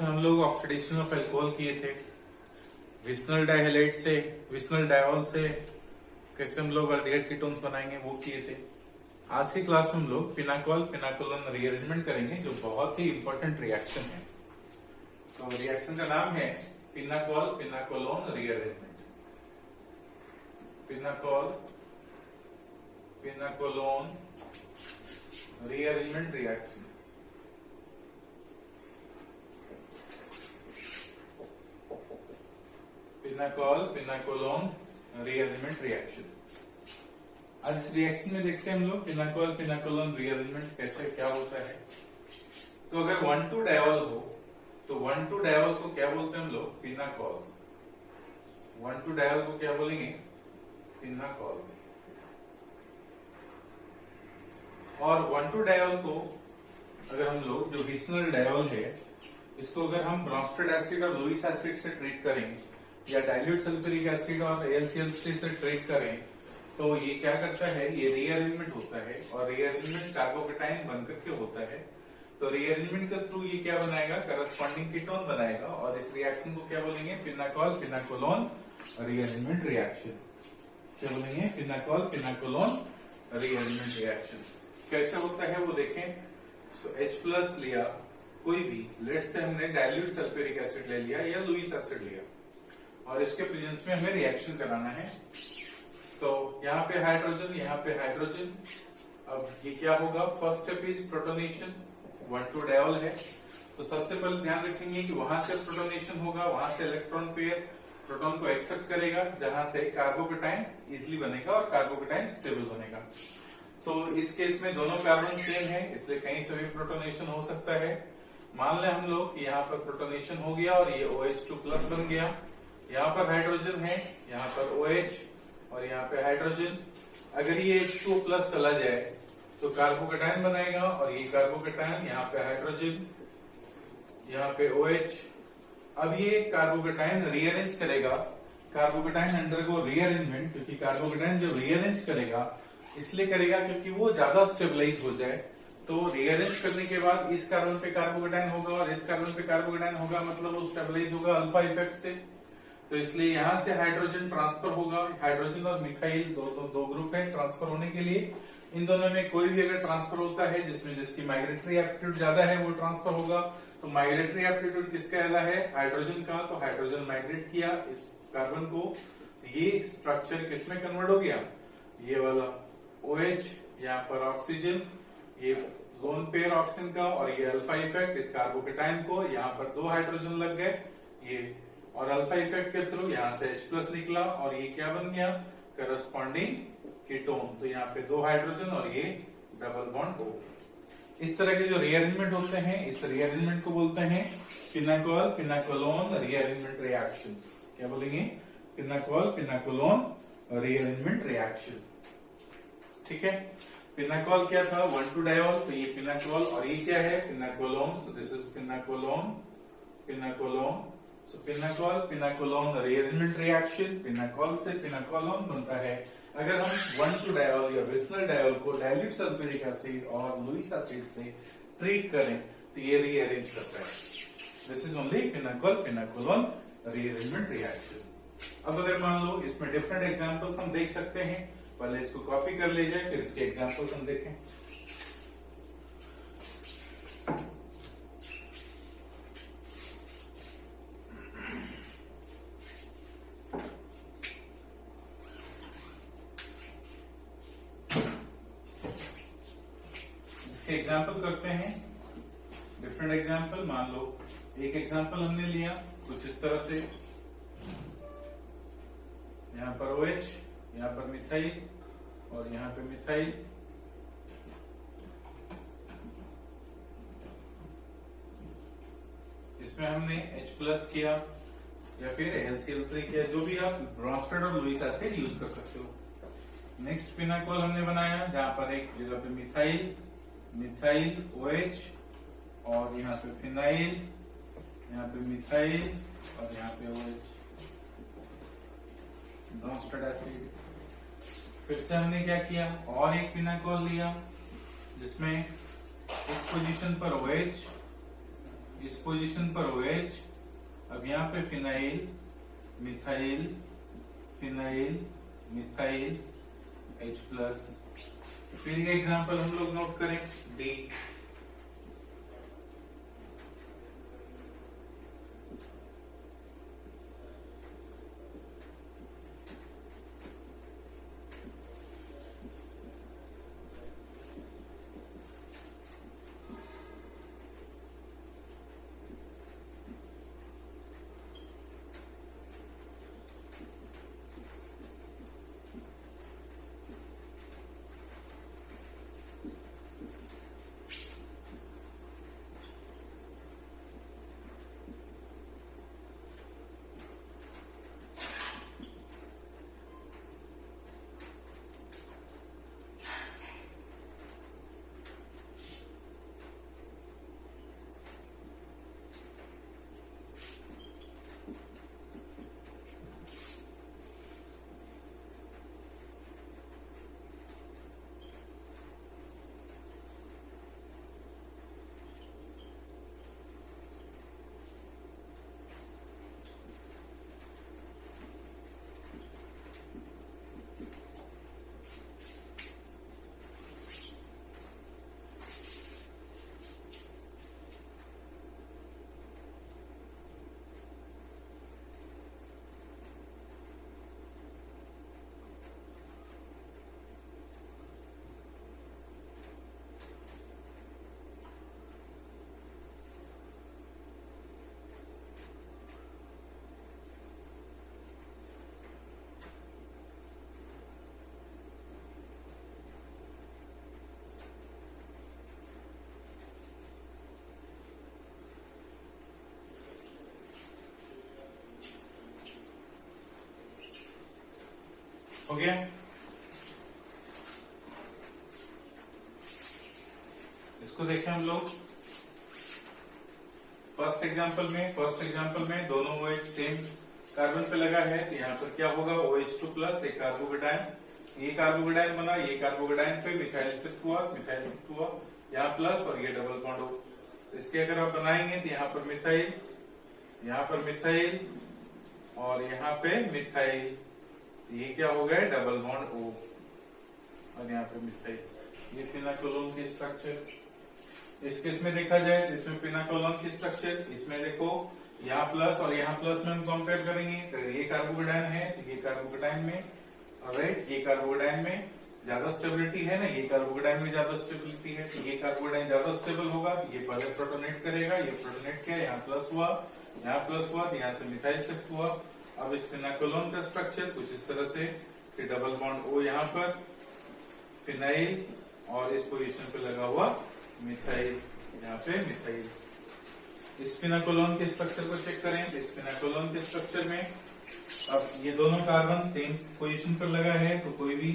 में हम लोग ऑक्सीडेशन ऑफ अल्कोहल किए थे। विस्नल डाइहैलाइड से, विस्नल डायोल से कैसे हम लोग अल्डिहाइड कीटोन्स बनाएंगे वो किए थे। आज की क्लास में हम लोग पिनाकोल पिनाकोलोन रीअरेंजमेंट करेंगे, जो बहुत ही इंपॉर्टेंट रिएक्शन है। तो रिएक्शन का नाम है pinacol pinacolone rearrangement. Pinacol pinacolone rearrangement reaction. Pinacol pinacolone rearrangement reaction. आज इस रिएक्शन में देखते हैं हम लोग पिनाकोल पिनाकोलोन रीअरेंजमेंट कैसे क्या होता है। तो अगर 1,2 डायोल हो तो 1,2 डायोल को क्या बोलते हैं हम लोग? पिनाकोल। 1,2 डायोल को क्या बोलेंगे? पिनाकोल। और 1,2 डायोल को अगर हम लोग जो विस्नल डायोल है इसको अगर हम ब्रोंस्टेड एसिड और लुईस एसिड से ट्रीट करें या डाइल्यूट सल्फ्यूरिक एसिड और AlCl3 से ट्रीट करें तो ये क्या करता है? ये रीअरेंजमेंट होता है और रीअरेंजमेंट कार्बोकेटाइन बनकर के होता है। तो रीअरेंजमेंट के थ्रू ये क्या बनाएगा? करस्पॉन्डिंग कीटोन बनाएगा और इस रिएक्शन को क्या बोलेंगे? Pinacol pinacolone rearrangement reaction. क्या बोलेंगे? Pinacol pinacolone rearrangement reaction. कैसे होता है वो देखें। सो H+ लिया, कोई भी, लेट्स से हमने डाइल्यूट सल्फ्यूरिक एसिड ले लिया या लुईस एसिड लिया और इसके प्रेजेंस में हमें रिएक्शन कराना है। तो यहाँ पे हाइड्रोजन, यहाँ पे हाइड्रोजन। अब ये क्या होगा? First step is protonation. 1,2 diol है तो सबसे पहले ध्यान रखेंगे कि वहां से प्रोटोनेशन होगा, वहां से इलेक्ट्रॉन पेयर प्रोटॉन को एक्सेप्ट करेगा, जहां से कार्बोकेटाइन इजिली बनेगा और कार्बोकेटाइन स्टेबल बनेगा। तो इस केस में दोनों कार्बन सेम है, इसलिए कहीं से भी प्रोटोनेशन हो सकता है। मान लें हम लोग कि यहाँ पर प्रोटोनेशन हो गया और ये OH2+ बन गया। यहाँ पर हाइड्रोजन है, यहाँ पर OH और यहाँ पे हाइड्रोजन। अगर ये H2+ चला जाए तो कार्बोकेटाइन बनाएगा और ये कार्बोकेटाइन, यहाँ पे हाइड्रोजन, यहाँ पे OH। अब ये कार्बोकेटाइन रीअरेंज करेगा। कार्बोकेटाइन अंडरगो रीअरेंजमेंट, क्योंकि कार्बोकेटाइन जो रीअरेंज करेगा इसलिए करेगा क्योंकि वो ज्यादा स्टेबलाइज हो जाए। तो रीअरेंज करने के बाद इस कार्बन पे कार्बोकेटाइन होगा और इस कार्बन पे कार्बोकेटाइन होगा, मतलब वो स्टेबलाइज होगा अल्फा इफेक्ट से। तो इसलिए यहां से हाइड्रोजन ट्रांसफर होगा। हाइड्रोजन और मिथाइल दो ग्रुप है ट्रांसफर होने के लिए। इन दोनों में कोई भी अगर ट्रांसफर होता है जिसमें जिसकी माइग्रेटरी एप्टीट्यूड ज्यादा है वो ट्रांसफर होगा। तो माइग्रेटरी एप्टीट्यूड किसका ज्यादा है? हाइड्रोजन का। तो हाइड्रोजन माइग्रेट किया इस कार्बन को, तो ये स्ट्रक्चर किसमें कन्वर्ट हो गया? ये वाला OH, यहाँ पर ऑक्सीजन, ये लोन पेयर ऑक्सीजन का और ये अल्फा इफेक्ट इस कार्बोकेटाइन को, यहाँ पर 2 हाइड्रोजन लग गए ये, और अल्फा इफेक्ट के थ्रू यहाँ से H+ निकला और ये क्या बन गया? Corresponding ketone. तो यहाँ पे 2 हाइड्रोजन और ये डबल बॉन्ड हो। इस तरह के जो रीअरेंजमेंट होते हैं इस रीअरेंजमेंट को बोलते हैं पिनाकोल पिनाकोलोन रीअरेंजमेंट रिएक्शंस। क्या बोलेंगे? Pinacol pinacolone rearrangement reaction. ठीक है। पिनाकोल क्या था? 1,2 डायोल। तो ये पिनाकोल और ये क्या है? Pinacolone. So this is pinacolone pinacolone. So pinacol pinacolone rearrangement reaction. Pinacol से पिनाकोलोन बनता है। अगर हम 1,2 डायोल या विस्नल डायोल को डाइल्यूट सल्फ्यूरिक एसिड और लुईस एसिड से ट्रीट करें तो ये रीअरेंज करता है। This is only pinacol pinacolone rearrangement reaction. अब अगर मान लो इसमें डिफरेंट एग्जांपल्स हम देख सकते हैं, पहले इसको कॉपी कर ले जाए फिर इसके एग्जांपल्स हम देखें। इसके एग्जांपल करते हैं, डिफरेंट एग्जांपल। मान लो एक एग्जांपल हमने लिया कुछ इस तरह से, यहाँ पर OH, यहाँ पर मिथाइल और यहाँ पे मिथाइल। इसमें हमने H+ किया या फिर AlCl3 किया, जो भी आप ब्रोंस्टेड और लुईस एसिड यूज कर सकते हो। नेक्स्ट पिनाकोल हमने बनाया जहां पर एक जगह पे मिथाइल मिथाइल OH और यहाँ पे फिनाइल, यहाँ पे मिथाइल और यहाँ पे OH ब्रोंस्टेड एसिड। फिर से हमने क्या किया, और एक पिनाकोल लिया जिसमें इस पोजीशन पर OH, इस पोजीशन पर OH, अब यहाँ पे phenyl methyl phenyl methyl H+। फिर ये एग्जांपल हम लोग नोट करें D। हो गया। इसको देखें हम लोग फर्स्ट एग्जांपल में दोनों OH सेम कार्बन पे लगा है, तो यहाँ पर क्या होगा OH2 प्लस एक कार्बोकेटायन, ये कार्बोकेटायन बना, ये कार्बोकेटायन पे मिथाइल शिफ्ट हुआ यहाँ प्लस और ये डबल बॉन्ड हो। इसके अगर आप बनाएंगे तो यहाँ पर मिथाइल और यहाँ पे मिथाइल, ये क्या हो गया डबल बॉन्ड O और यहाँ पे मिथाइल, ये पिनाकोलोन की स्ट्रक्चर। इस केस में देखा जाए तो इसमें पिनाकोलोन की स्ट्रक्चर, इसमें देखो यहाँ प्लस और यहाँ प्लस में हम कंपेयर करेंगे तो ये कार्बोकेटायन है, ये कार्बोकेटायन में, राइट, ये कार्बोकेटायन में ज्यादा स्टेबिलिटी है ना, ये कार्बोकेटायन में ज्यादा स्टेबिलिटी है, तो ये कार्बोकेटायन ज्यादा स्टेबल होगा, ये पहले प्रोटोनेट करेगा, ये प्रोटोनेट किया, यहाँ प्लस हुआ तो यहाँ से मिथाइल शिफ्ट हुआ। अब इस फिनाकोलोन का स्ट्रक्चर कुछ इस तरह से, फिर डबल बॉन्ड O यहाँ पर, फिनाइल और इस पोजीशन पे लगा हुआ मिथाइल, यहाँ पे मिथाइल। इस फिनाकोलोन के स्ट्रक्चर को चेक करें तो इस फिनाकोलोन के स्ट्रक्चर में अब ये दोनों कार्बन सेम पोजीशन पर लगा है, तो कोई भी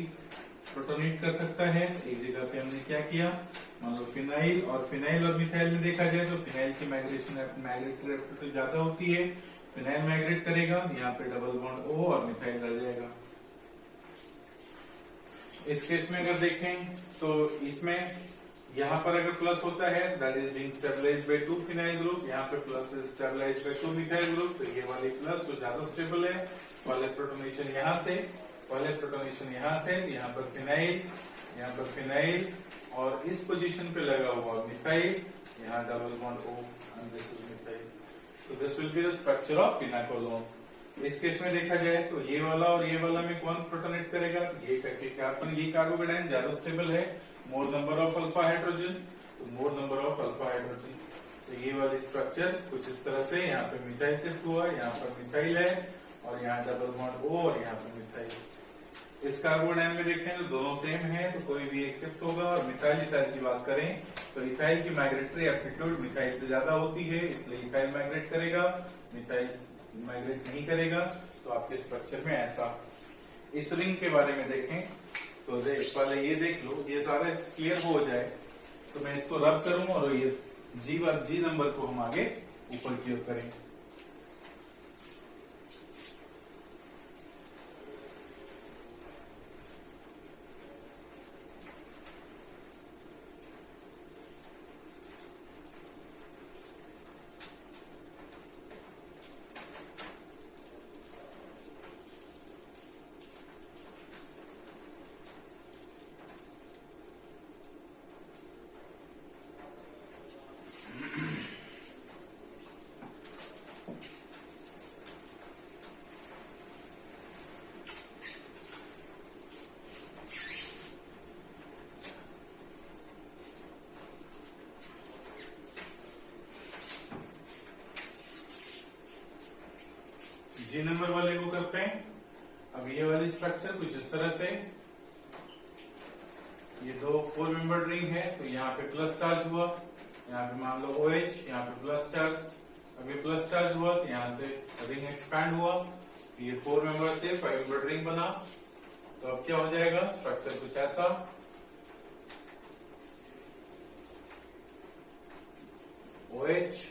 प्रोटोनेट कर सकता है। एक जगह पे हमने क्या किया, मान लो फिनाइल और मिथाइल में देखा जाए तो फिनाइल की माइग्रेट ज्यादा होती है, फिनाइल माइग्रेट करेगा, यहाँ पे डबल बॉन्ड O और मिथाइल रह जाएगा। इस केस में अगर देखें तो इसमें यहाँ पर अगर प्लस होता है that is being stabilised by 2 phenyl group, यहाँ पे plus is stabilised by 2 methyl group, तो ये वाली प्लस जो ज्यादा स्टेबल है, पहले प्रोटोनेशन यहाँ से, यहाँ पर फिनाइल और इस पोजीशन पे लगा हुआ मिथाइल, यहाँ double bond O and this is methyl. तो this will be the structure of pinacolone. इस केस में देखा जाए तो ये वाला और ये वाला में कौन प्रोटोनेट करेगा, तो ये करके कार्बन, ये कार्बोकेटायन ज्यादा स्टेबल है, more number of alpha hydrogen, तो more number of alpha hydrogen. तो ये वाली स्ट्रक्चर कुछ इस तरह से, यहाँ पे मिथाइल शिफ्ट हुआ, यहाँ पर मिथाइल है और यहाँ डबल बॉन्ड O और यहाँ पर मिथाइल। इस कार्बोकेटायन में देखें तो दोनों सेम है, तो कोई भी एक्सेप्ट होगा। और मिथाइल की बात करें तो इथाइल की माइग्रेटरी एप्टीट्यूड मिथाइल से ज्यादा होती है, इसलिए इथाइल माइग्रेट करेगा, मिथाइल माइग्रेट नहीं करेगा। तो आपके स्ट्रक्चर में ऐसा। इस रिंग के बारे में देखें तो पहले ये देख लो, ये सारा क्लियर हो जाए तो मैं इसको रब करूं और ये जी नंबर को हम आगे ऊपर की ओर करें। जी नंबर वाले को करते हैं। अब ये वाली स्ट्रक्चर कुछ इस तरह से, ये दो 4 मेंबर रिंग है, तो यहाँ पे प्लस चार्ज हुआ, यहाँ पे मान लो OH, यहाँ पे प्लस चार्ज। अब ये प्लस चार्ज हुआ तो यहाँ से रिंग एक्सपैंड हुआ, ये 4 मेंबर से 5 मेंबर रिंग बना। तो अब क्या हो जाएगा, स्ट्रक्चर कुछ ऐसा। OH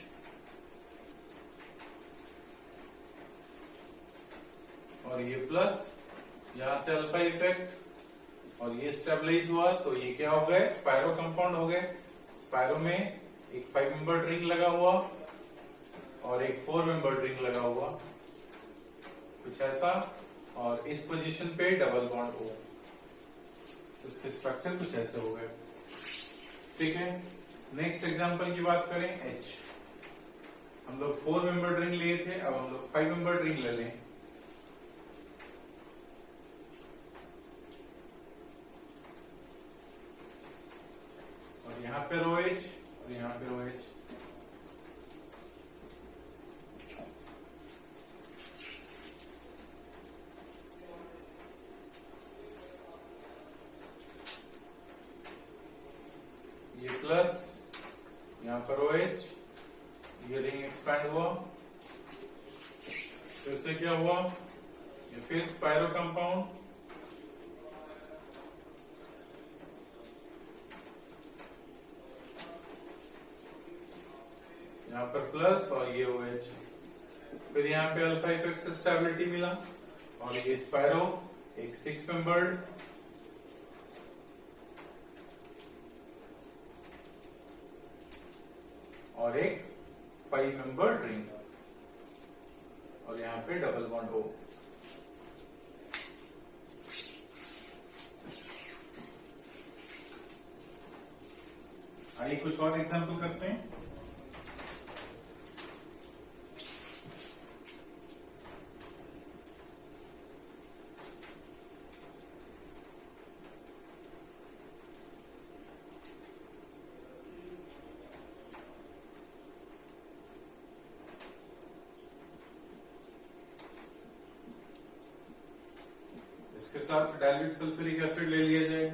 और ये प्लस, यहां से अल्फा इफेक्ट, और ये स्टेबलाइज हुआ, तो ये क्या हो गए, स्पायरो कंपाउंड हो गए। स्पायरो में एक 5 मेंबर रिंग लगा हुआ और एक 4 मेंबर रिंग लगा हुआ, कुछ ऐसा। और इस पोजीशन पे डबल बॉन्ड O, तो इसके स्ट्रक्चर कुछ ऐसे हो गए। ठीक है, नेक्स्ट एग्जांपल की बात करें, H। हम लोग 4 मेंबर रिंग लिए थे, अब हम लोग 5 मेंबर रिंग ले लें। और यहाँ पे OH और यहाँ पे OH। ये प्लस, यहाँ पर OH, ये रिंग एक्सपैंड हुआ, तो इससे क्या हुआ, ये फिर स्पायरो कंपाउंड, यहाँ पर प्लस और ये OH, फिर यहाँ पे अल्फा इफेक्ट से स्टेबिलिटी मिला, और ये स्पायरो एक 6 मेंबर्ड, और एक 5 मेंबर्ड रिंग, और यहाँ पे डबल बॉन्ड O। आइए कुछ और एग्जांपल करते हैं। इसके साथ डाइल्यूट सल्फ्यूरिक एसिड ले लिया जाए।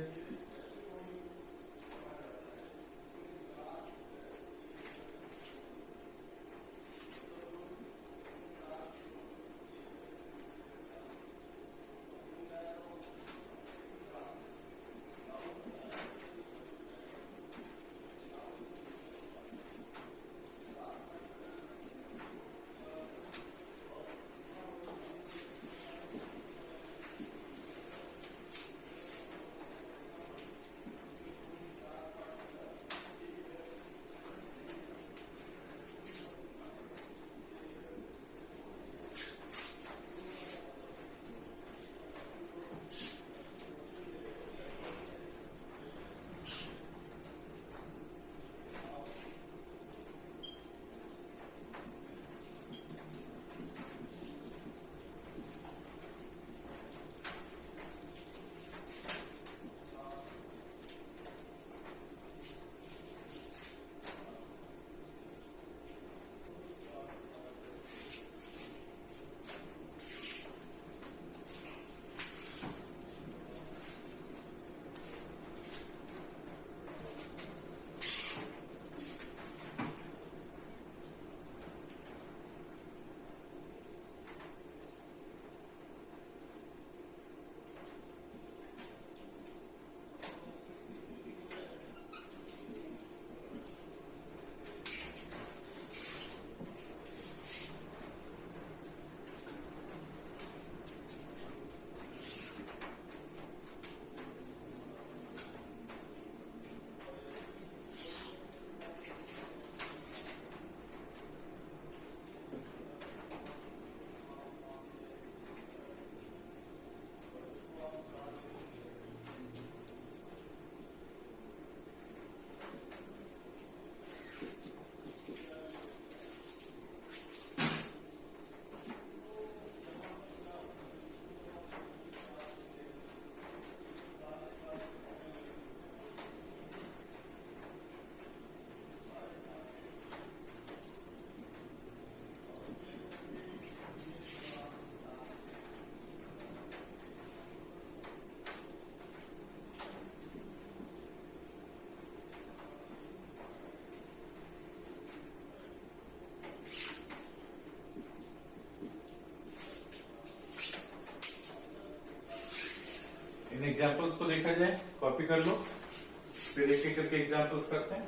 इन एग्जांपल्स को देखा जाए, कॉपी कर लो, फिर एक एक करके एग्जांपल्स करते हैं।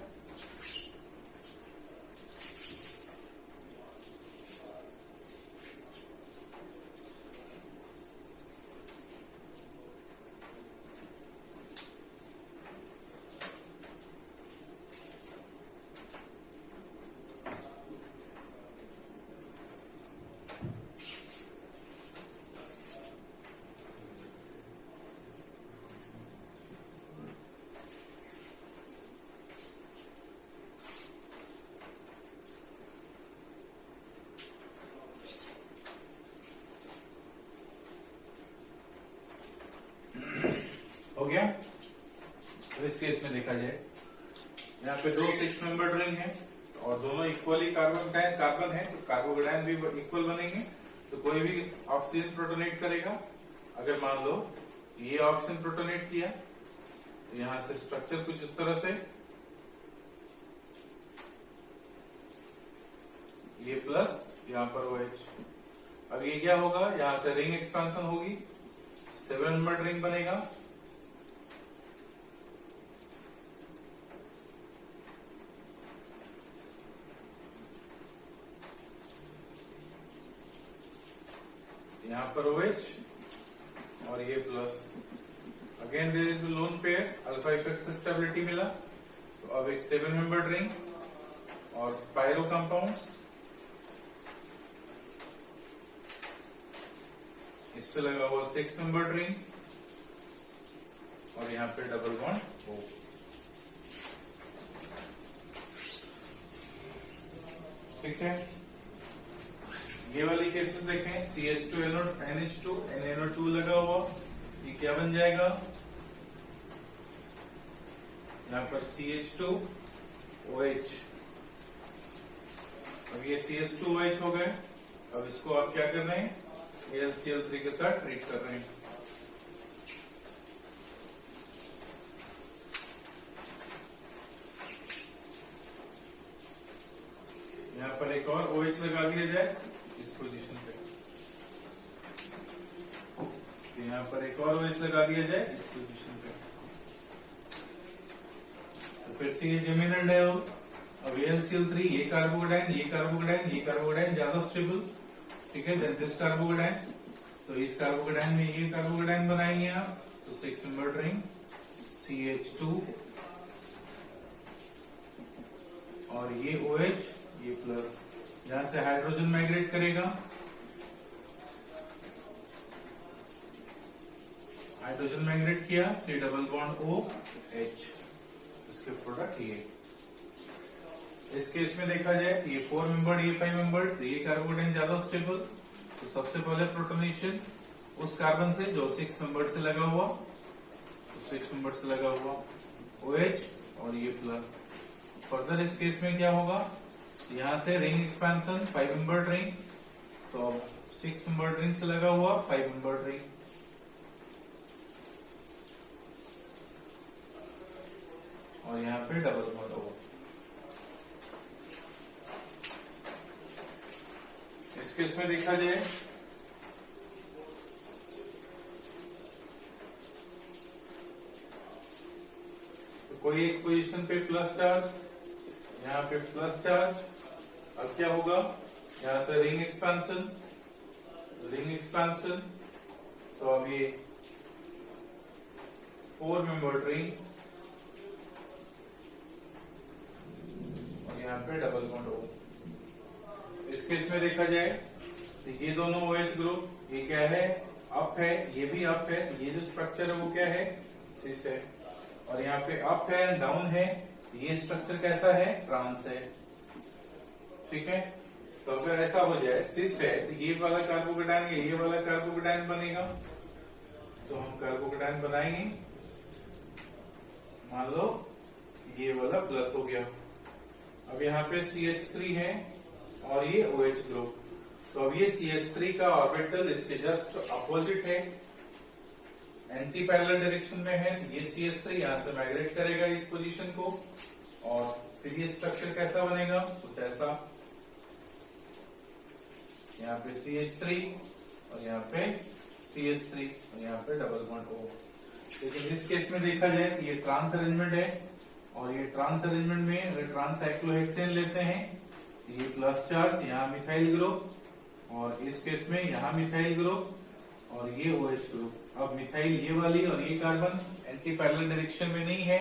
हो गया। तो इस केस में देखा जाए, यहाँ पे दो 6 मेंबर्ड रिंग है और दोनों इक्वली कार्बन है, तो कार्बोकेटायन भी इक्वल बनेंगे, तो कोई भी ऑक्सीजन प्रोटोनेट करेगा। अगर मान लो ये ऑक्सीजन प्रोटोनेट किया, तो यहां से स्ट्रक्चर कुछ इस तरह से, ये प्लस, यहां पर OH। अब ये क्या होगा, यहां से रिंग एक्सपेंशन होगी, 7 मेंबर्ड रिंग बनेगा। यहाँ पर OH और ये plus, again there is lone pair, alpha effect से स्टेबिलिटी मिला। तो अब एक 7 मेंबर्ड रिंग और स्पाइरो कंपाउंड्स, इससे लगा हुआ 6 मेंबर्ड रिंग और यहाँ पे डबल बॉन्ड O। ठीक है, ये वाली केसेस देखें, CH2 NH2 NaNO2 लगा हुआ, ये क्या बन जाएगा, यहाँ पर CH2 OH। अब ये CH2 OH हो गए। अब इसको आप क्या कर रहे हैं, AlCl3 के साथ ट्रीट कर रहे हैं। यहाँ पर एक और OH लगा दिया जाए इस पोजीशन पे, यहाँ पर एक और OH लगा दिया जाए इस पोजीशन पे, तो फिर से ये जेमिनल डायोल। अब AlCl3, ये कार्बोकेटायन, ये कार्बोकेटायन, ये कार्बोकेटायन ज्यादा स्टेबल, ठीक है, देन दिस कार्बोकेटायन। तो इस कार्बोकेटायन में ये कार्बोकेटायन बनाएंगे आप, तो 6 मेंबर्ड रिंग CH2 और ये OH, ये प्लस, यहां से हाइड्रोजन माइग्रेट करेगा, हाइड्रोजन माइग्रेट किया, C डबल बॉन्ड OH, इसके प्रोडक्ट ये। इस केस में देखा जाए, ये 4 मेंबर्ड, ये 5 मेंबर्ड, तो ये कार्बोकेटायन ज्यादा स्टेबल, तो सबसे पहले प्रोटोनेशन उस कार्बन से जो 6 मेंबर्ड से लगा हुआ, तो 6 मेंबर्ड से लगा हुआ OH और ये प्लस। फर्दर इस केस में क्या होगा, यहां से रिंग एक्सपेंशन 5 मेंबर्ड रिंग, तो 6 मेंबर्ड रिंग से लगा हुआ 5 मेंबर्ड रिंग, और यहाँ पे डबल बॉन्ड O। इस केस में देखा जाए, तो कोई एक पोजीशन पे प्लस चार्ज, यहाँ पे प्लस चार्ज। अब क्या होगा, यहां से रिंग एक्सपेंशन, तो अब ये 4 मेंबर्ड रिंग और यहाँ पे डबल बॉन्ड O। इस केस में देखा जाए, तो ये दोनों OH ग्रुप, ये क्या है, अप है, ये भी अप है, ये जो स्ट्रक्चर है वो क्या है, सिस है, और यहाँ पे अप है, डाउन है, ये स्ट्रक्चर कैसा है, ट्रांस है। ठीक है, तो अगर ऐसा हो जाए, सिस है, तो ये वाला कार्बोकेटायन, ये वाला कार्बोकेटायन बनेगा, तो हम कार्बोकेटायन बनाएंगे, मान लो ये वाला प्लस हो गया। अब यहाँ पे CH3 है और ये OH ग्रुप, तो अब ये CH3 का ऑर्बिटल इसके जस्ट अपोजिट है, एंटी पैरेलल डायरेक्शन में है। ये CH3 यहां से माइग्रेट करेगा इस पोजीशन को, और फिर ये स्ट्रक्चर कैसा बनेगा, कुछ ऐसा, यहाँ पे CH3 और यहाँ पे CH3 और यहाँ पे डबल बॉन्ड O। लेकिन इस केस में देखा जाए कि ये ट्रांस अरेंजमेंट है, और ये ट्रांस अरेंजमेंट में अगर ट्रांस साइक्लोहेक्सेन लेते हैं तो ये प्लस चार्ज, यहाँ मिथाइल ग्रुप, और इस केस में यहाँ मिथाइल ग्रुप और ये OH ग्रुप। अब मिथाइल ये वाली और ये कार्बन एंटी पैरेलल डायरेक्शन में नहीं है,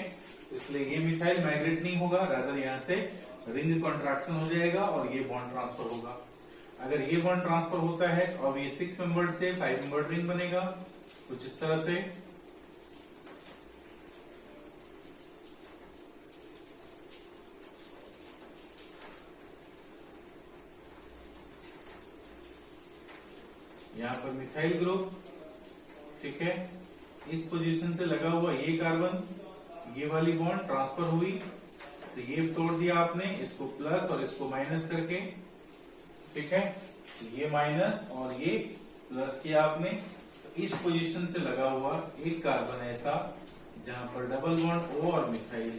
इसलिए ये मिथाइल माइग्रेट नहीं होगा, रादर यहाँ से रिंग कॉन्ट्रैक्शन हो जाएगा और ये बॉन्ड ट्रांसफर होगा। अगर ये बॉन्ड ट्रांसफर होता है तो अब ये 6 मेंबर्ड से 5 मेंबर्ड रिंग बनेगा कुछ इस तरह से। यहाँ पर मिथाइल ग्रुप, ठीक है, इस पोजीशन से लगा हुआ ये कार्बन, ये वाली बॉन्ड ट्रांसफर हुई तो ये तोड़ दिया आपने, इसको प्लस और इसको माइनस करके, ठीक है, ये माइनस और ये प्लस किया आपने। तो इस पोजीशन से लगा हुआ एक कार्बन ऐसा जहां पर डबल बॉन्ड O और मिथाइल,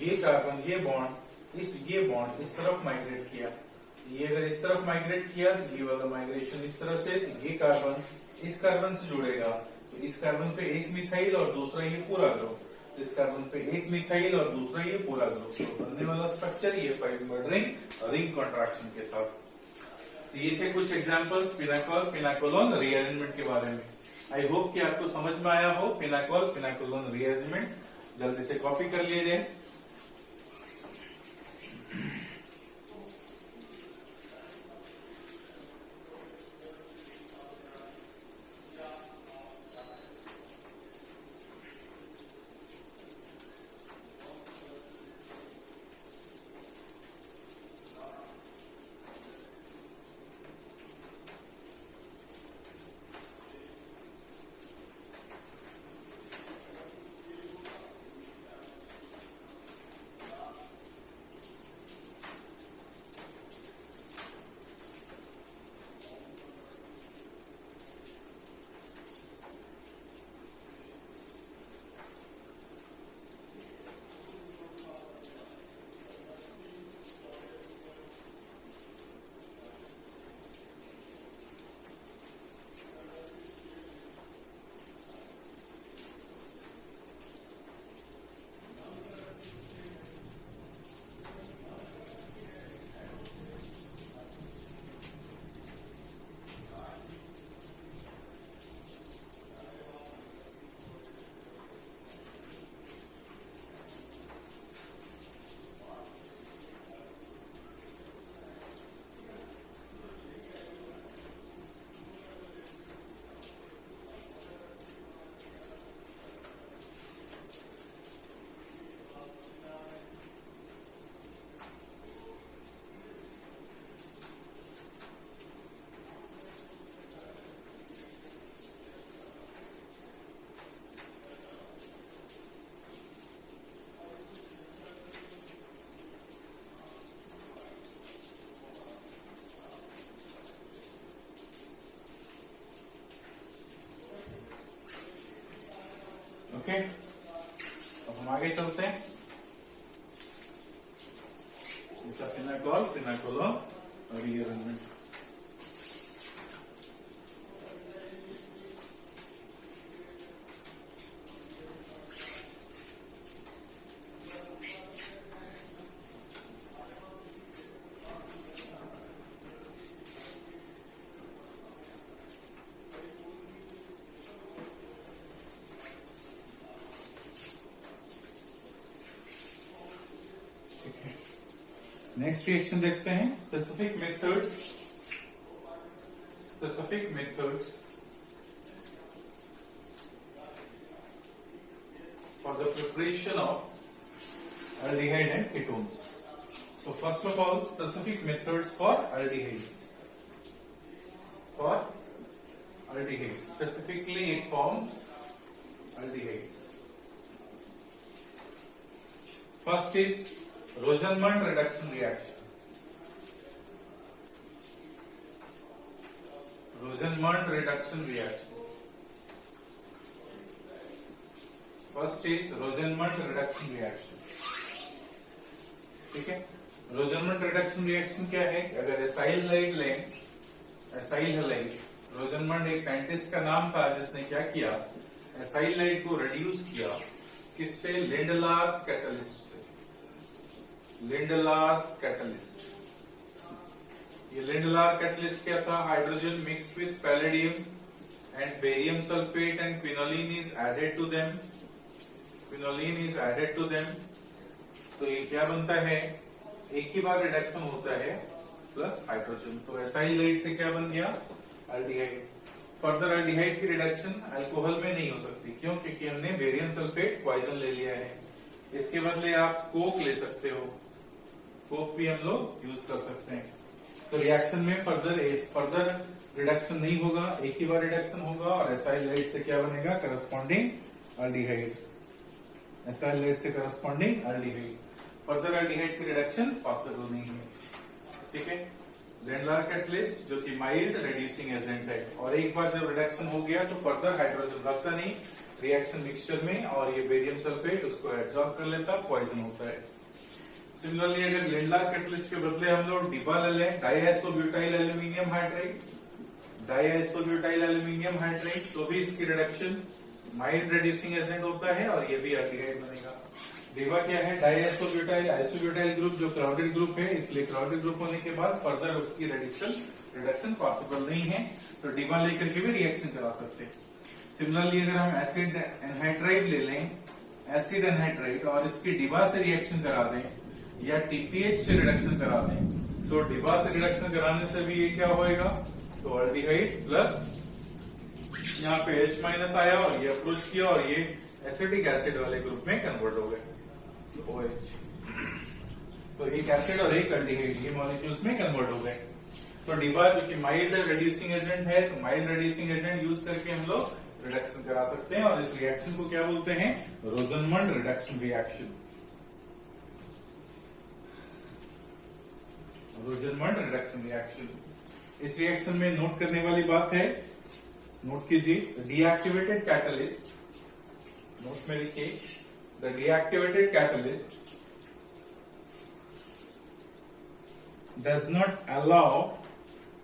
ये कार्बन ये बॉन्ड इस तरफ माइग्रेट किया, ये अगर इस तरफ माइग्रेट किया तो ये वाला माइग्रेशन इस तरह से, ये कार्बन इस कार्बन से जुड़ेगा तो इस कार्बन पे एक मिथाइल और दूसरा ये पूरा ग्रुप, इस कार्बन पे एक मिथाइल और दूसरा ये पूरा ग्रुप, तो बनने वाला स्ट्रक्चर ये 5 मेंबर्ड रिंग कॉन्ट्रैक्शन के साथ। तो ये थे कुछ एग्जांपल्स पिनाकोल पिनाकोलोन रीअरेंजमेंट के बारे में। आई होप कि आपको समझ में आया हो पिनाकोल पिनाकोलोन रीअरेंजमेंट। जल्दी से कॉपी कर लीजिए। ओके, अब हम आगे चलते हैं। Pinacol pinacolone rearrangement. Next reaction देखते हैं, specific methods for the preparation of aldehyde and ketones. So first of all, specific methods for aldehydes. Specifically it forms aldehydes. First is Rosenmund reduction reaction. First is Rosenmund reduction reaction. ठीक है, Rosenmund reduction reaction क्या है? अगर acyl halide लें, acyl halide रोजनमंड एक scientist का नाम था जिसने क्या किया, एसाइलाइड को रिड्यूस किया किससे, लिंडलार्स कैटलिस्ट से। लिंडलार्स कैटलिस्ट, ये लिंडलार कैटलिस्ट क्या था, hydrogen mixed with palladium and barium sulphate and quinoline is added to them, quinoline is added to them. तो ये क्या बनता है, एक ही बार रिडक्शन होता है प्लस हाइड्रोजन, तो एसाइलाइड से क्या बन गया, अल्डिहाइड। फर्दर अल्डिहाइड की रिडक्शन अल्कोहल में नहीं हो सकती, क्यों, क्योंकि हमने बेरियम सल्फेट पॉइजन ले लिया है। इसके बदले आप कोक ले सकते हो, कोक भी हम लोग यूज कर सकते हैं। तो रिएक्शन में फर्दर रिडक्शन नहीं होगा, एक ही बार रिडक्शन होगा और एसाइलाइड से क्या बनेगा, करस्पॉन्डिंग अल्डिहाइड, एसाइलाइड से करस्पॉन्डिंग अल्डिहाइड। फर्दर अल्डिहाइड की रिडक्शन पॉसिबल नहीं है, ठीक है। लिंडलार कैटलिस्ट जो कि माइल्ड रिड्यूसिंग एजेंट है, और एक बार जब रिडक्शन हो गया तो फर्दर हाइड्रोजन लगता नहीं रिएक्शन मिक्सचर में, और ये बेरियम सल्फेट उसको एब्जॉर्ब कर लेता, पॉइजन होता है। सिमिलरली अगर लिंडलार कैटलिस्ट के बदले हम लोग डिबा ले लें, डाईआइसोब्यूटाइल एल्यूमिनियम हाइड्राइड, डाईआइसोब्यूटाइल एल्यूमिनियम हाइड्राइड, तो भी इसकी रिडक्शन माइल्ड रिड्यूसिंग एजेंट होता है और ये भी अल्डिहाइड बनेगा। डिबा क्या है, डाईआइसोब्यूटाइल, आइसोब्यूटाइल ग्रुप जो क्राउडेड ग्रुप है, इसलिए क्राउडेड ग्रुप होने के बाद फर्दर उसकी रिडक्शन पॉसिबल नहीं है, तो डिबा लेकर के भी रिएक्शन करा सकते हैं। सिमिलरली अगर हम एसिड एनहाइड्राइड ले लें, एसिड एनहाइड्राइड, और इसकी डिबा से रिएक्शन करा दें या टीपीएच से रिडक्शन करा दें, तो डिबा से रिडक्शन कराने से भी ये क्या होएगा, तो अल्डिहाइड प्लस यहाँ पे H माइनस आया और ये अप्रोच किया और ये एसिडिक एसिड वाले ग्रुप में कन्वर्ट हो गए, OH। तो एक एसिड और एक अल्डिहाइड ये मॉलिक्यूल्स में कन्वर्ट हो गए। तो डिबा जो कि माइल्ड रिड्यूसिंग एजेंट है, तो माइल्ड रिड्यूसिंग एजेंट यूज करके हम लोग रिडक्शन करा सकते हैं, और इस रिएक्शन को क्या बोलते हैं, रोजनमंड रिडक्शन रिएक्शन, रोजनमंड रिडक्शन रिएक्शन। इस रिएक्शन में नोट करने वाली बात है, नोट कीजिए, डीएक्टिवेटेड कैटलिस्ट, नोट में लिखिए, the deactivated catalyst does not allow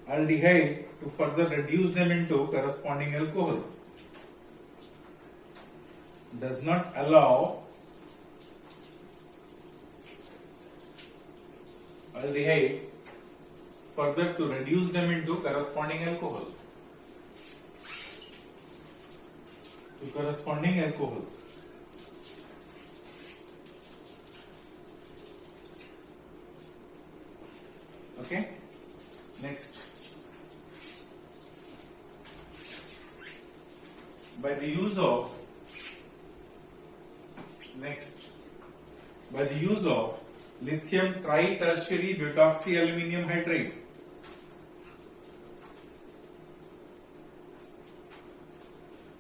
aldehyde to further reduce them into corresponding alcohol, does not allow aldehyde further to reduce them into corresponding alcohol, to corresponding alcohol. Okay, next, by the use of lithium tri-tertiary butoxy aluminum hydride,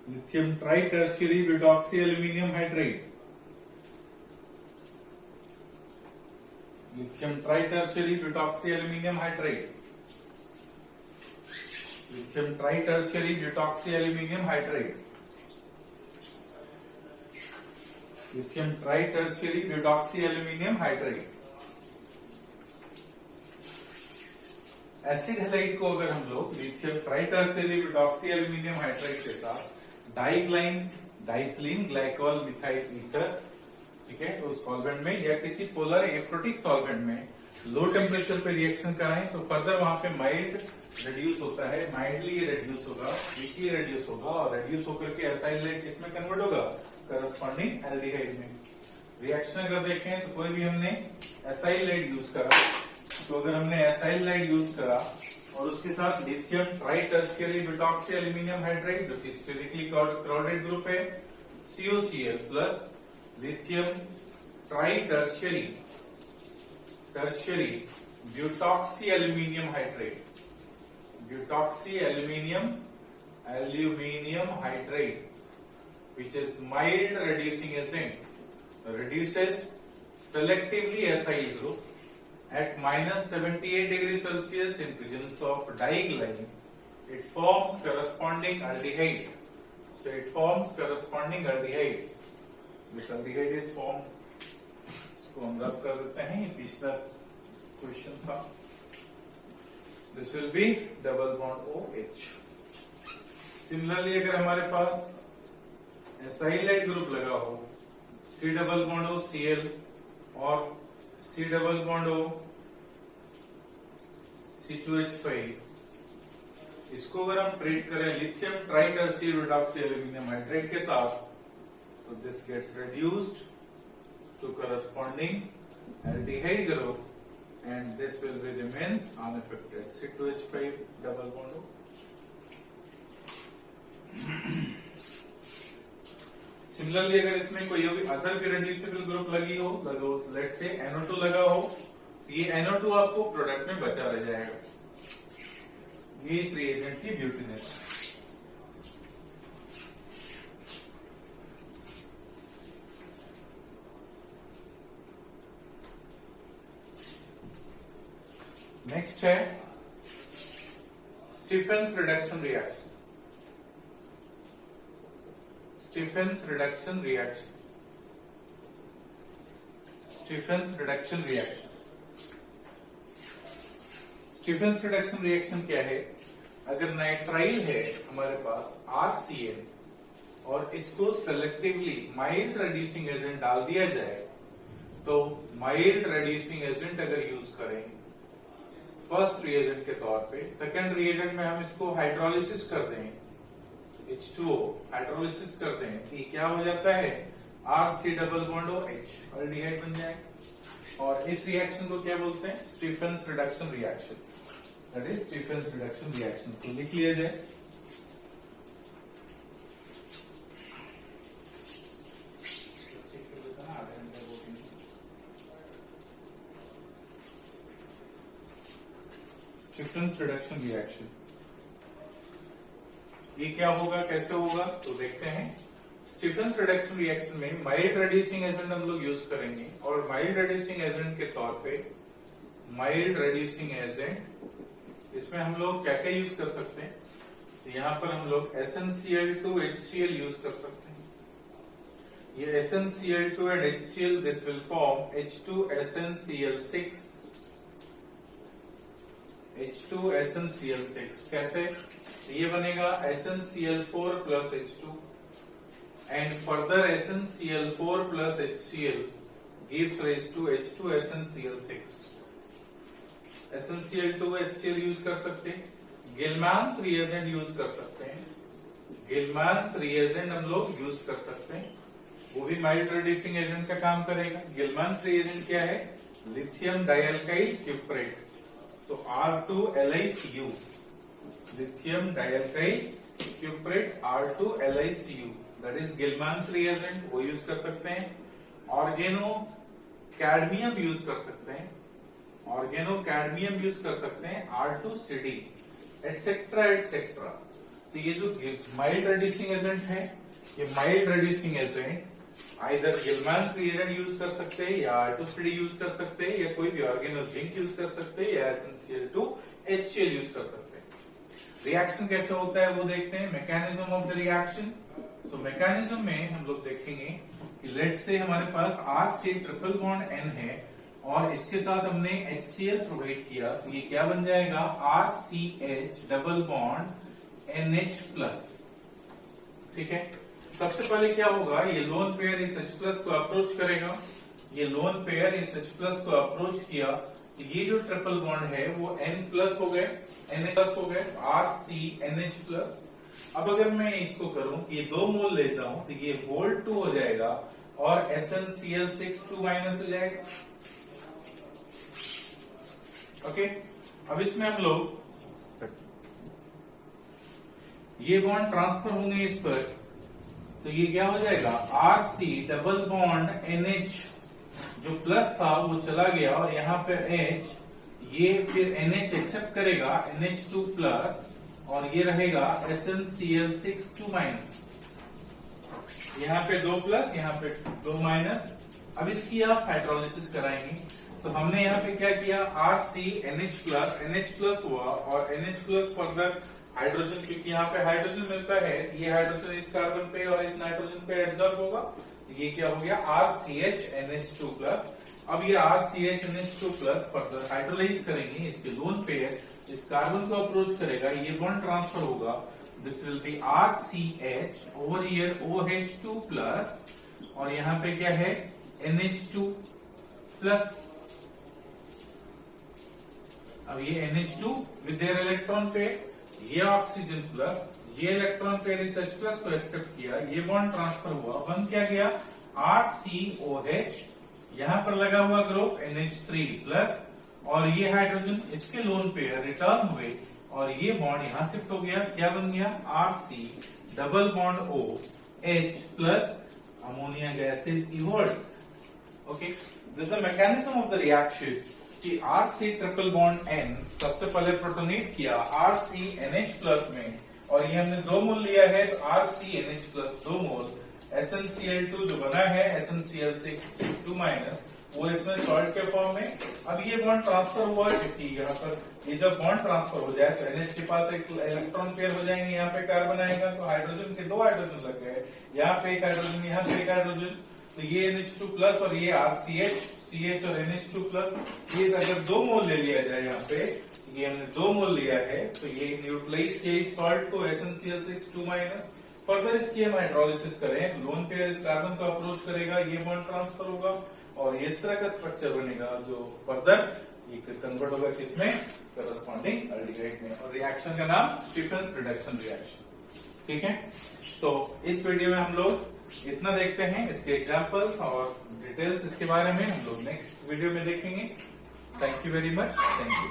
lithium tri-tertiary butoxy aluminum hydride, lithium tri-tertiary butoxy aluminum hydride, lithium tri-tertiary butoxy aluminum hydride, lithium tri-tertiary butoxy aluminum hydride। Acid halide को अगर हम लोग lithium tritertiary butoxy aluminium hydride के साथ डाइक्लाइन diethylene glycol methyl ether, ठीक है, तो solvent में या किसी पोलर एफ्रोटिक सॉल्वेंट में लो टेम्परेचर पे रिएक्शन कराएं तो फर्दर वहां पे माइल्ड रिड्यूस होता है, माइल्डली रिड्यूस होगा, वीकली रिड्यूस होगा, और रिड्यूस होकर के एसाइलाइड किसमें कन्वर्ट होगा, करस्पॉन्डिंग एल्डिहाइड में। रिएक्शन अगर देखें तो कोई भी हमने एसाइलाइड यूज करा, तो अगर हमने एसाइलाइड यूज करा और उसके साथ lithium tritertiary butoxy aluminium hydride जो कि स्टेरिकली क्राउडेड ग्रुप है, COCl plus lithium tritertiary butoxy aluminium hydride, butoxy aluminium hydride which is mild reducing agent, reduces selectively acyl group at -78 degrees Celsius in presence of diglycine. It forms corresponding aldehyde. So it forms corresponding aldehyde. This aldehyde is formed. इसको हम रब कर देते हैं, ये पिछला question था. This will be double bond OH. Similarly अगर हमारे पास एसाइलाइट ग्रुप लगा हो, C डबल बॉन्ड हो Cl और C डबल बॉन्ड हो C2H5, इसको अगर हम ट्रीट करें लिथियम ट्राइटर्शियल रिडॉक्सी एल्यूमिनियम हाइड्रेट के साथ, तो this gets reduced to corresponding aldehyde group and this will be remains unaffected. C2H5 double bond हो। सिमिलरली अगर इसमें कोई भी अदर भी रेड्यूसिबल ग्रुप लगी हो, लेट्स से NO2 लगा हो, तो ये NO2 आपको प्रोडक्ट में बचा रह जाएगा। ये इस रिएजेंट की ब्यूटीनेस है। नेक्स्ट है Stephen's reduction reaction. Stephen's reduction reaction. Stephen's reduction reaction. Stephen's reduction reaction क्या है? अगर नाइट्राइल है हमारे पास RCl और इसको सेलेक्टिवली माइल्ड रिड्यूसिंग एजेंट डाल दिया जाए, तो माइल्ड रिड्यूसिंग एजेंट अगर यूज करें फर्स्ट रिएजेंट के तौर पे, सेकेंड रिएजेंट में हम इसको हाइड्रोलिसिस कर दें, H2O हाइड्रोलिसिस कर दें, तो ये क्या हो जाता है? RC double bond O H aldehyde बन जाएगा। और इस रिएक्शन को क्या बोलते हैं? Stephen's reduction reaction, that is Stephen's reduction reaction. तो लिख लिया जाए। स्टीफेंस रिडक्शन रिएक्शन ये क्या होगा, कैसे होगा, तो देखते हैं। स्टीफेंस रिडक्शन रिएक्शन में माइल्ड रिड्यूसिंग एजेंट हम लोग यूज करेंगे, और माइल्ड रिड्यूसिंग एजेंट के तौर पे माइल्ड रिड्यूसिंग एजेंट इसमें हम लोग क्या क्या यूज कर सकते हैं? तो यहां पर हम लोग SnCl2HCl यूज कर सकते हैं। ये SnCl2 and HCl this will form H2SnCl6। H2SnCl6 कैसे? ये बनेगा SnCl4 plus H2 and further SnCl4 plus HCl gives rise to H2SnCl6। SnCl2 HCl use कर सकते हैं, गिलमैन्स रिएजेंट यूज कर सकते हैं, गिलमैन्स रिएजेंट हम लोग यूज कर सकते हैं, वो भी माइल्ड रिड्यूसिंग एजेंट का काम करेगा। गिलमैन्स रिएजेंट क्या है? Lithium dialkyl cuprate, so R2LiCu, lithium dialkyl cuprate R2LiCu, that is Gilman's reagent, वो यूज कर सकते हैं। ऑर्गेनो कैडमियम यूज कर सकते हैं, ऑर्गेनो कैडमियम यूज कर सकते हैं, R2CD एटसेट्रा एटसेट्रा। तो ये जो माइल्ड रिड्यूसिंग एजेंट है, ये mild reducing agent either Gilman's reagent use कर सकते हैं, या R2CD यूज कर सकते हैं, या कोई भी ऑर्गेनो जिंक यूज कर सकते हैं, या SnCl2HCl यूज कर सकते हैं। रिएक्शन कैसे होता है वो देखते हैं। Mechanism of the reaction. So mechanism में हम लोग देखेंगे कि लेट्स से हमारे पास RC ट्रिपल बॉन्ड N है और इसके साथ हमने HCl प्रोवाइड किया, तो ये क्या बन जाएगा? RCH double bond NH plus. ठीक है, सबसे पहले क्या होगा, ये लोन पेयर इस H प्लस को अप्रोच करेगा, ये लोन पेयर इस H प्लस को अप्रोच किया, तो ये जो ट्रिपल बॉन्ड है वो N प्लस हो गए, NH प्लस हो गए, RCNH प्लस। अब अगर मैं इसको करूं कि ये 2 मोल ले जाऊं, तो ये वोल्ट 2 हो जाएगा और SnCl6 2 माइनस हो जाएगा। ओके, अब इसमें हम लोग ये बॉन्ड ट्रांसफर होंगे इस पर, तो ये क्या हो जाएगा? RC डबल बॉन्ड NH जो प्लस था वो चला गया, और यहाँ पे H, ये फिर NH एक्सेप्ट करेगा, NH2 प्लस, और ये रहेगा SnCl6 2 माइनस। यहाँ पे 2 प्लस, यहाँ पे 2 माइनस। अब इसकी आप हाइड्रोलिसिस कराएंगे, तो हमने यहाँ पे क्या किया? RCNH प्लस, NH प्लस हुआ, और NH प्लस फर्दर हाइड्रोजन, क्योंकि यहाँ पे हाइड्रोजन मिलता है, ये हाइड्रोजन इस कार्बन पे और इस नाइट्रोजन पे एडजॉर्ब होगा, तो ये क्या हो गया? RCHNH2 plus. अब ये RCHNH2 प्लस फर्दर हाइड्रोलाइज करेंगे, इसके लोन पेयर इस कार्बन को अप्रोच करेगा, ये बॉन्ड ट्रांसफर होगा, this will B RCH over here OH2 plus, और यहां पे क्या है NH2 प्लस। अब ये NH2 with their electron pair, ये ऑक्सीजन प्लस, ये इलेक्ट्रॉन पेयर इस H प्लस को एक्सेप्ट किया, ये बॉन्ड ट्रांसफर हुआ, बन क्या गया RCOH, यहां पर लगा हुआ ग्रुप NH3 प्लस, और ये हाइड्रोजन इसके लोन पेयर रिटर्न हुए, और ये बॉन्ड यहां शिफ्ट हो गया, क्या बन गया RC double bond OH plus, ammonia gas is evolve. Okay, this the mechanism of the reaction कि RC ट्रिपल बॉन्ड N सबसे पहले प्रोटोनेट किया RCNH प्लस में, और ये हमने 2 मोल लिया है, तो RCNH प्लस 2 मोल, SnCl2 जो बना है SnCl6 2 माइनस, वो इसमें सॉल्ट के फॉर्म में। अब ये बॉन्ड ट्रांसफर हुआ क्योंकि यहाँ पर ये जब बॉन्ड ट्रांसफर हो जाए तो NH के पास एक इलेक्ट्रॉन पेयर हो जाएंगे, यहाँ पे कार्बन आएगा, तो हाइड्रोजन के 2 हाइड्रोजन लग गए, यहाँ पे एक हाइड्रोजन, यहाँ पे एक हाइड्रोजन, तो ये NH2 प्लस और ये RCH, CH और NH2 प्लस, ये अगर 2 मोल ले लिया जाए, यहाँ पे ये हमने 2 मोल लिया है, तो ये न्यूट्रलाइज किया इस सॉल्ट को SnCl6 2 माइनस। फर्दर इसकी हम हाइड्रोलिसिस करें, लोन पेयर इस कार्बन को अप्रोच करेगा, ये बॉन्ड ट्रांसफर होगा, और इस तरह का स्ट्रक्चर बनेगा जो फर्दर ये कन्वर्ट होगा किसमें, करस्पॉन्डिंग अल्डिहाइड में, और रिएक्शन का नाम स्टीफेंस रिडक्शन रिएक्शन। ठीक है, तो इस वीडियो में हम लोग इतना देखते हैं, इसके एग्जांपल्स और डिटेल्स इसके बारे में हम लोग नेक्स्ट वीडियो में देखेंगे। Thank you very much, thank you.